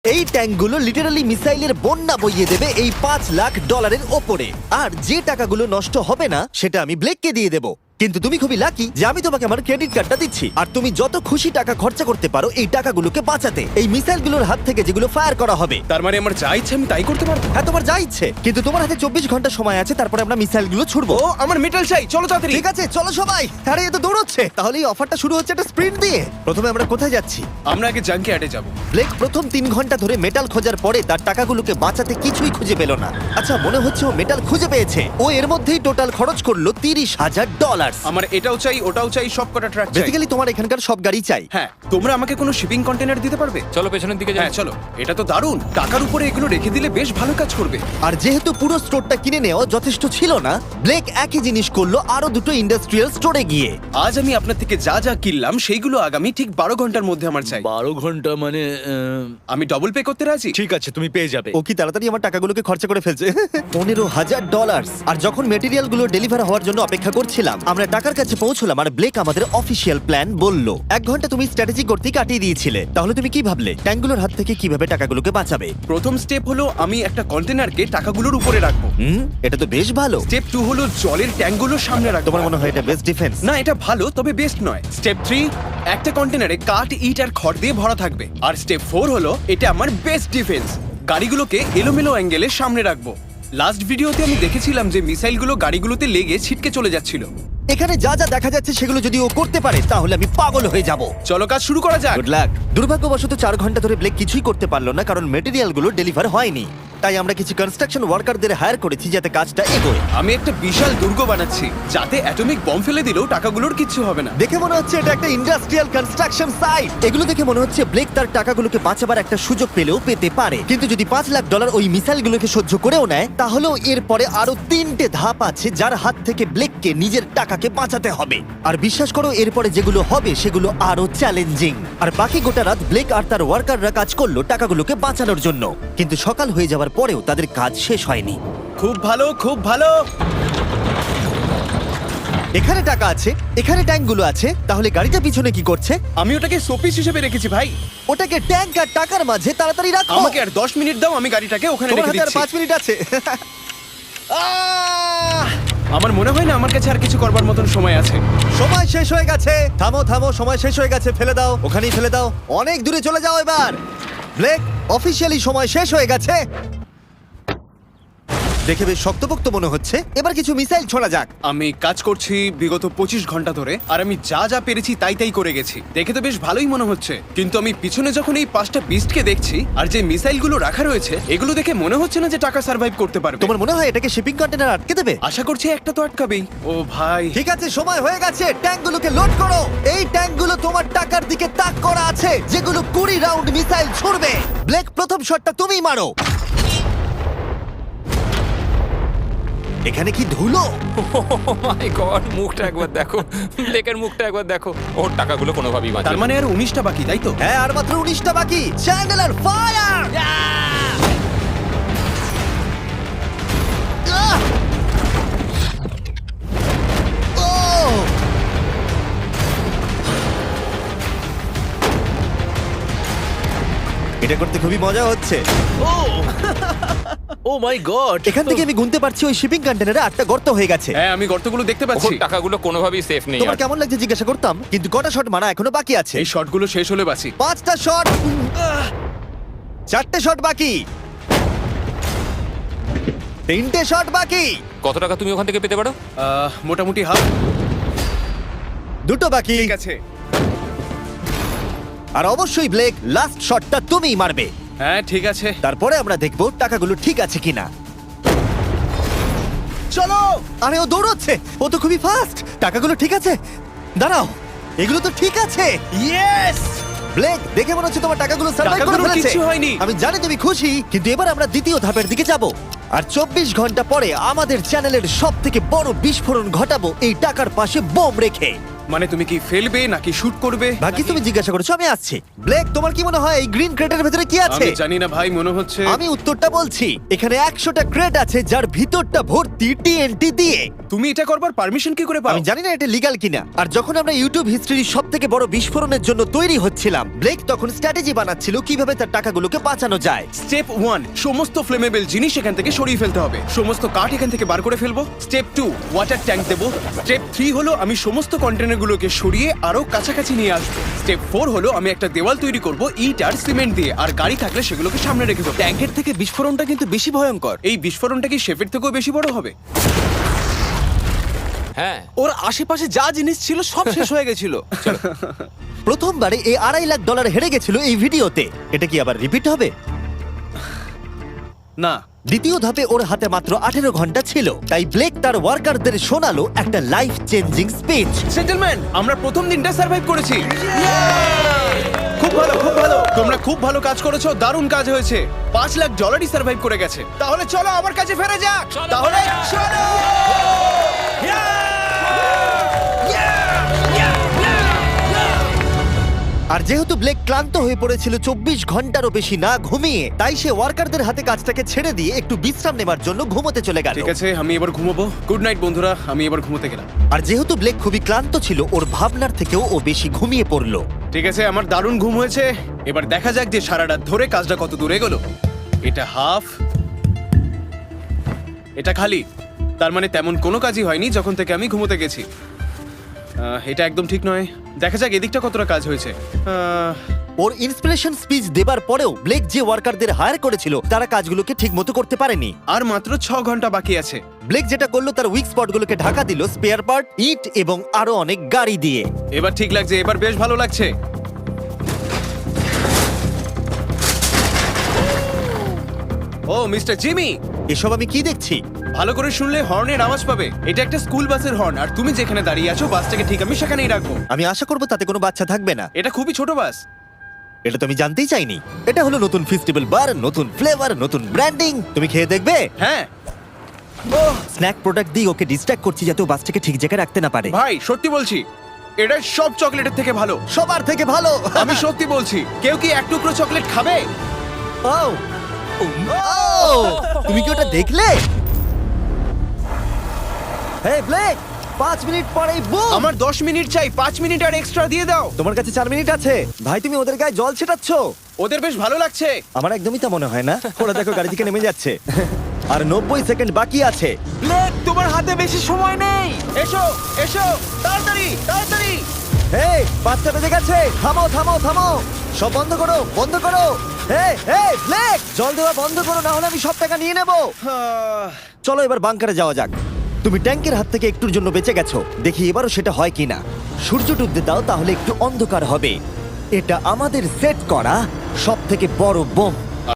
এই ট্যাঙ্কগুলো লিটারালি মিসাইলের বন্যা বইয়ে দেবে এই $5 লাখ ওপরে। আর যে টাকাগুলো নষ্ট হবে না সেটা আমি ব্লেককে দিয়ে দেবো। কিন্তু তুমি খুবই লাকি যে আমি তোমাকে আমার ক্রেডিট কার্ডটা দিচ্ছি, আর তুমি যত খুশি টাকা খরচা করতে পারো এই টাকাগুলোকে বাঁচাতে, এই মিসাইলগুলোর হাত থেকে যেগুলো ফায়ার করা হবে। তার মানে আমার যা ইচ্ছে আমি তাই করতে পারবো? হ্যাঁ, তোমার যা ইচ্ছে, কিন্তু তোমার হাতে 24 ঘন্টা সময় আছে, তারপরে আমরা মিসাইলগুলো ছুড়বো। ও আমার মেটাল চাই, চলো তাড়াতাড়ি। ঠিক আছে, চলো সবাই। আরে এ তো দৌড়চ্ছে। তাহলে এই অফারটা শুরু হচ্ছে একটা স্প্রিন্ট দিয়ে। প্রথমে আমরা কোথায় যাচ্ছি? আমরা আগে জাঙ্কি অ্যাডে যাব। ব্লেক প্রথম 3 ঘন্টা ধরে মেটাল খোঁজার পরে তার টাকাগুলোকে বাঁচাতে কিছুই খুঁজে পেল না। আচ্ছা, মনে হচ্ছে ও মেটাল খুঁজে পেয়েছে। ও এর মধ্যেই টোটাল খরচ করলো $30,000। আমার এটাও চাই, ওটাও চাই, সব কটা ট্র্যাক চাই। বেসিক্যালি তোমার এখানকার সব গাড়ি চাই। হ্যাঁ, তোমরা আমাকে কোনো শিপিং কন্টেনার দিতে পারবে? চলো পেছনের দিকে যাই। হ্যাঁ চলো, এটা তো দারুণ। টাকার উপরে এগুলো রেখে দিলে বেশ ভালো কাজ করবে। আর যেহেতু পুরো স্টোরটা কিনে নেওয়া যথেষ্ট ছিল না, ব্লেক একই জিনিস করলো আরো দুটো ইন্ডাস্ট্রিয়াল স্টোরে গিয়ে। আজ আমি আপনার থেকে যা যা কিনলাম সেইগুলো আগামী ঠিক 12 ঘন্টার মধ্যে আমার চাই। 12 ঘন্টা মানে আমি ডবল পে করতে রাজি। ঠিক আছে, তুমি পেয়ে যাবে। ও কি তাড়াতাড়ি আমার টাকাগুলোকে খরচা করে ফেলছে। $15,000। আর যখন মেটেরিয়াল গুলো ডেলিভার হওয়ার জন্য অপেক্ষা করছিলাম, আমরা টাকার কাছে পৌঁছলাম আর ব্লেক আমাদের অফিসিয়াল প্ল্যান বলল। 1 ঘন্টা তুমি স্ট্র্যাটেজি করতে কাটিয়ে দিয়েছিলে। তাহলে তুমি কি ভাবলে ট্যাঙ্কগুলোর হাত থেকে কিভাবে টাকাগুলোকে বাঁচাবে? প্রথম স্টেপ হলো আমি একটা কন্টেনারকে টাকাগুলোর উপরে রাখবো। এটা তো বেশ ভালো। স্টেপ 2 হলো জলের ট্যাঙ্কগুলো সামনে রাখবো। তোমার মনে হয় এটা বেস্ট ডিফেন্স? না, এটা ভালো তবে বেস্ট নয়। স্টেপ 3, একটা কন্টেনারে কাঠ, ইট আর খড় দিয়ে ভরা থাকবে। আর স্টেপ 4 হলো এটা আমার বেস্ট ডিফেন্স। গাড়িগুলোকে এলোমেলো অ্যাঙ্গেলে সামনে রাখবো। লাস্ট ভিডিওতে আমি দেখেছিলাম যে মিসাইলগুলো গাড়িগুলোতে লেগে ছিটকে চলে যাচ্ছিল। এখানে যা যা দেখা যাচ্ছে সেগুলো যদি ও করতে পারে তাহলে আমি পাগল হয়ে যাব। চলো কাজ শুরু করা যাক। Good luck. দুর্ভাগ্যবশত 4 ঘন্টা ধরে ব্লেক কিছুই করতে পারলো না, কারণ মেটেরিয়ালগুলো ডেলিভার হয়নি। তাই আমরা কিছু কনস্ট্রাকশন ওয়ার্কারদের হায়ার করেছি যাতে কাজটা এগোয়। আমি একটা বিশাল দুর্গ বানাচ্ছি যাতে অ্যাটমিক বম ফেলে দিলেও টাকাগুলোর কিচ্ছু হবে না। দেখে মনে হচ্ছে এটা একটা ইন্ডাস্ট্রিয়াল কনস্ট্রাকশন সাইট। এগুলো দেখে মনে হচ্ছে ব্লেক তার টাকাগুলোকে বাঁচাবার একটা সুযোগ পেলেও পেতে পারে। কিন্তু যদি $5 লাখ ওই মিসাইলগুলোকে সহ্য করেও নেয়, তাহলেও এরপরে আরো 3টে ধাপ আছে যার হাত থেকে ব্লেককে নিজের টাকাকে বাঁচাতে হবে। আর বিশ্বাস করো, এরপরে যেগুলো হবে সেগুলো আরো চ্যালেঞ্জিং। আর বাকি গোটা রাত ব্লেক আর তার ওয়ার্কাররা কাজ করলো টাকাগুলোকে বাঁচানোর জন্য। কিন্তু সকাল হয়ে যাওয়ার পরেও তাদের কাজ শেষ হয়নি। খুব ভালো, খুব ভালো। এখানে টাকা আছে, এখানে ট্যাঙ্কগুলো আছে, তাহলে গাড়িটা পিছনে কি করছে? আমি ওটাকে শোপিস হিসেবে রেখেছি ভাই। ওটাকে ট্যাঙ্ক আর টাকার মাঝে তাড়াতাড়ি রাখো। আমাকে আর 10 মিনিট দাও, আমি গাড়িটাকে ওখানে তোমার রেখে হাতে আর দিচ্ছি। 5 মিনিট আছে। আমার মনে হয় না আমার কাছে আর কিছু করবার মতন সময় আছে। সময় শেষ হয়ে গেছে। থামো থামো, সময় শেষ হয়ে গেছে। ফেলে দাও, ওখানেই ফেলে দাও। অনেক দূরে চলে যাও এবার। ব্লেক, অফিসিয়ালি সময় শেষ হয়ে গেছে। দেখে বেশ শক্তপোক্ত মনে হচ্ছে। এবার কিছু মিসাইল ছোড়া যাক। আমি কাজ করছি বিগত 25 ঘন্টা ধরে, আর আমি যা যা পেরেছি তাই তাই করে গেছি। দেখে তো বেশ ভালোই মনে হচ্ছে, কিন্তু আমি পিছনে যখন এই 5টা বিস্টকে দেখছি আর যে মিসাইলগুলো রাখা রয়েছে, এগুলো দেখে মনে হচ্ছে না যে টাকা সার্ভাইভ করতে পারবে। তোমার মনে হয় এটাকে শিপিং কন্টেনার আটকে দেবে? আশা করছি একটা তো আটকাবেই। ও ভাই, ঠিক আছে, সময় হয়ে গেছে। ট্যাঙ্কগুলোকে লোড করো। এই ট্যাঙ্কগুলো তোমার টাকার দিকে তাক করা আছে, যেগুলো 20 রাউন্ড মিসাইল ছুড়বে। ব্লেক, প্রথম শটটা তুমিই মারো। এখানে কি ধুলো? মাই গড, মুখটা একবার দেখো, ব্লেকের মুখটা একবার দেখো। ওর টাকাগুলো কোনোভাবেই বাঁচবে তার না। মানে আর 19টা বাকি, তাই তো? হ্যাঁ, আর মাত্র 19টা বাকি। Chandler, fire! এটা করতে খুবই মজা হচ্ছে। ও মাই গড! এখান থেকে আমি গুনতে পারছি ওই শিপিং কন্টেনারে 8টা গর্ত হয়ে গেছে। হ্যাঁ, আমি গর্তগুলো দেখতে ওর পাচ্ছি। টাকাগুলো কোনোভাবেই সেফ নেই। তোমার কেমন লাগছে জিজ্ঞাসা করতাম, কিন্তু কটা শট মারা এখনো বাকি আছে। এই শটগুলো শেষ হলে বাঁচি। 5টা শট, 4টে শট বাকি, 3টে শট বাকি, কত টাকা তুমি ওখান থেকে পেতে পারো? মোটামুটি হাফ। 2টো বাকি। ঠিক আছে। আর অবশ্যই ব্লেক, লাস্ট শটটা তুমিই মারবে। হ্যাঁ ঠিক আছে। তারপরে আমরা দেখব টাকাগুলো ঠিক আছে কিনা। চলো। আরে ও দৌড়চ্ছে, ও তো খুবই ফাস্ট। টাকাগুলো ঠিক আছে? দাঁড়াও, এগুলো তো ঠিক আছে। ইয়েস! ব্লেক, দেখে মনে হচ্ছে তোমার টাকাগুলো সার্ভাইভ করে টাকাগুলোর ফেলেছে। কিচ্ছু হয়নি। আমি জানি তুমি খুশি, কিন্তু এবার আমরা দ্বিতীয় ধাপের দিকে যাব। আর 24 ঘন্টা পরে আমাদের চ্যানেলের সবথেকে বড় বিস্ফোরণ ঘটাবো এই টাকার পাশে বোম রেখে। মানে তুমি কি ফেলবে নাকি শুট করবে? বাকি তুমি জিজ্ঞাসা করেছো, আমি আসছি। ব্লেক, তোমার কি মনে হয় এই গ্রিন ক্রেটের ভেতরে কি আছে? আমি জানি না ভাই, মনে হচ্ছে আমি উত্তরটা বলছি। এখানে 100টা ক্রেট আছে যার ভিতরটা ভর্তি টিএনটি দিয়ে। তুমি এটা করবার পারমিশন কি করে পাও? আমি জানি না এটা লিগ্যাল কিনা। আর যখন আমরা ইউটিউব হিস্ট্রির সবথেকে বড় বিস্ফোরণের জন্য তৈরি হচ্ছিলাম, ব্লেক তখন স্ট্র্যাটেজি বানাচ্ছিল কিভাবে তার টাকাগুলোকে বাঁচানো যায়। স্টেপ 1, সমস্ত ফ্লেমেবল জিনিস এখান থেকে সরিয়ে ফেলতে হবে। সমস্ত কাঠ এখান থেকে বার করে ফেলবো। স্টেপ 2, ওয়াটার ট্যাঙ্ক দেবো। স্টেপ 3 হলো আমি সমস্ত কন্টেনারগুলোকে সরিয়ে আরো কাছাকাছি নিয়ে আসবো। স্টেপ 4 হলো আমি একটা দেওয়াল তৈরি করব ইট আর সিমেন্ট দিয়ে, আর গাড়ি থাকলে সেগুলোকে সামনে রেখে দেবো। ট্যাঙ্কের থেকে বিস্ফোরণটা কিন্তু বেশি ভয়ঙ্কর। এই বিস্ফোরণটা কি শেফের থেকেও বেশি বড় হবে? হ্যাঁ, ওর আশেপাশে যা জিনিস ছিল সব শেষ হয়ে গেছিল। প্রথমবারে এই $2.5 লাখ হেরে গেছিল এই ভিডিওতে। এটা কি আবার রিপিট হবে? না, দ্বিতীয় ধাপে ওর হাতে মাত্র 18 ঘন্টা ছিল, তাই ব্লেক তার ওয়ার্কারদের শোনালো একটা লাইফ চেঞ্জিং স্পিচ। জেন্টলম্যান, আমরা প্রথম দিনটা সার্ভাইভ করেছি। খুব ভালো, খুব ভালো। তোমরা খুব ভালো কাজ করেছো, দারুণ কাজ হয়েছে। $5 লাখ সার্ভাইভ করে গেছে। তাহলে চলো আমার কাছে ফেরা যাক। তাহলে চলো। আর যেহেতু ব্লেক ক্লান্ত হয়ে পড়েছিল 24 ঘন্টারও বেশি না ঘুমিয়ে, তাই সে ওয়ার্কারদের হাতে কাজটাকে ছেড়ে দিয়ে একটু বিশ্রাম নেবার জন্য ঘুমোতে চলে গেল। ঠিক আছে, আমি এবার ঘুমোবো। গুড নাইট বন্ধুরা, আমি এবার ঘুমোতে গেলাম। আর যেহেতু ব্লেক খুবই ক্লান্ত ছিল, ওর ভাবনার থেকেও ও বেশি ঘুমিয়ে পড়লো। ঠিক আছে, আমার দারুণ ঘুম হয়েছে। এবার দেখা যাক যে সারা রাত ধরে কাজটা কত দূর এগোলো। এটা হাফ, এটা খালি। তার মানে তেমন কোনো কাজই হয়নি যখন থেকে আমি ঘুমোতে গেছি। এটা একদম ঠিক নয়। দেখা যাক এদিকটা কতটা কাজ হয়েছে। ওর ইন্সপিরেশন স্পিচ দেবার পরেও ব্লেক যে ওয়ার্কারদের হায়ার করেছিল তারা কাজগুলোকে ঠিকমতো করতে পারেনি। আর মাত্র 6 ঘন্টা বাকি আছে। ব্লেক যেটা করলো তার উইক স্পটগুলোকে ঢাকা দিল স্পেয়ার পার্ট, ইট এবং আরো অনেক গাড়ি দিয়ে। এবার ঠিক লাগছে, এবার বেশ ভালো লাগছে। ও মিস্টার জিমি, এসব আমি কি দেখছি? ভালো করে শুনলে হর্নের আওয়াজ পাবে। এটা একটা স্কুল বাসের হর্ন, আর তুমি যেখানে দাঁড়িয়ে আছো বাসটাকে ঠিক আমি সেখানেই রাখবো। আমি আশা করবো তাতে কোনো বাচ্চা থাকবে না। এটা খুবই ছোট বাস। এটা তো আমি জানতেই চাইনি। এটা হলো নতুন ফেস্টিভ্যাল বার, নতুন ফ্লেভার, নতুন ব্র্যান্ডিং। তুমি খেয়ে দেখবে? হ্যাঁ স্ন্যাক প্রোডাক্ট দিয়ে ওকে ডিস্ট্র্যাক্ট করছি যাতে ও বাসটাকে ঠিক জায়গায় রাখতে না পারে। ভাই, সত্যি বলছি, এটা সব চকলেটের থেকে ভালো। সবার থেকে ভালো। আমি সত্যি বলছি। কেউ কি এক টুকরো চকলেট খাবে? ও তুমি কি ওটা দেখলে? হে ব্লেক, 5 মিনিট পরেই বুম। আমার 10 মিনিট চাই, 5 মিনিট আর এক্সট্রা দিয়ে দাও। তোমার কাছে 4 মিনিট আছে। ভাই তুমি ওদের গায়ে জল ছেটাচ্ছ। ওদের বেশ ভালো লাগছে। আমার একদমই তা মনে হয় না। ওরা দেখো গাড়ি থেকে নেমে যাচ্ছে। আর 90 সেকেন্ড বাকি আছে। ব্লেক, তোমার হাতে বেশি সময় নেই। এসো এসো, তাড়াতাড়ি তাড়াতাড়ি। হে, 5টা বেজে গেছে। থামো থামো থামো, সব বন্ধ করো, বন্ধ করো। হে হে ব্লেক, জল দেওয়া বন্ধ করো, না হলে আমি সব টাকা নিয়ে নেব। চলো এবার বাংকারে যাওয়া যাক। তুমি ট্যাঙ্কের হাত থেকে একটুর জন্য বেঁচে গেছো। দেখি এবারও সেটা হয় কিনা। সূর্য ডুবতে দাও, তাহলে একটু অন্ধকার হবে। এটা আমাদের সেট করা সব থেকে বড় বোম।